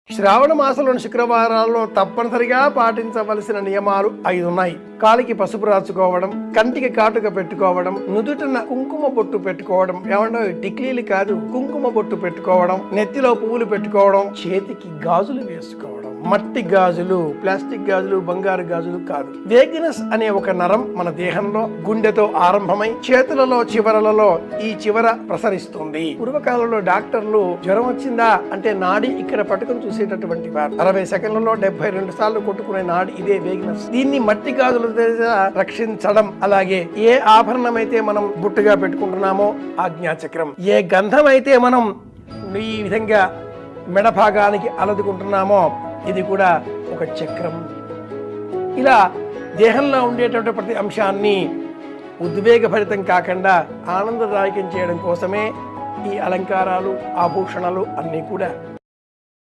శ్రావణ మాసంలోని శుక్రవారాల్లో తప్పనిసరిగా పాటించవలసిన నియమాలు 5 ఉన్నాయి. కాలికి పసుపు రాచుకోవడం, కంటికి కాటుక పెట్టుకోవడం, నుదుటిన కుంకుమ బొట్టు పెట్టుకోవడం, ఏమన్నా టిక్లీలు కాదు కుంకుమ బొట్టు పెట్టుకోవడం, నెత్తిలో పువ్వులు పెట్టుకోవడం, చేతికి గాజులు వేసుకోవడం. మట్టి గాజులు, ప్లాస్టిక్ గాజులు, బంగారు గాజులు కాదు. వేగినస్ అనే ఒక నరం మన దేహంలో గుండెతో ఆరంభమై చేతులలో చివరలలో ఈ చివర ప్రసరిస్తుంది. పూర్వకాలంలో డాక్టర్లు జ్వరం వచ్చిందా అంటే నాడి ఇక్కడ పట్టుకుని చూసేటటువంటి వారు. 60 సెకండ్లలో 72 సార్లు కొట్టుకునే నాడి ఇదే వేగినస్. దీన్ని మట్టి గాజుల రక్షించడం, అలాగే ఏ ఆభరణం అయితే మనం బుట్టుగా పెట్టుకుంటున్నామో ఆజ్ఞాచక్రం, ఏ గంధం అయితే మనం ఈ విధంగా మెడ భాగానికి అలదుకుంటున్నామో ఇది కూడా ఒక చక్రం. ఇలా దేహంలో ఉండేటువంటి ప్రతి అంశాన్ని ఉద్వేగభరితం కాకుండా ఆనందదాయకం చేయడం కోసమే ఈ అలంకారాలు, ఆభూషణాలు అన్నీ కూడా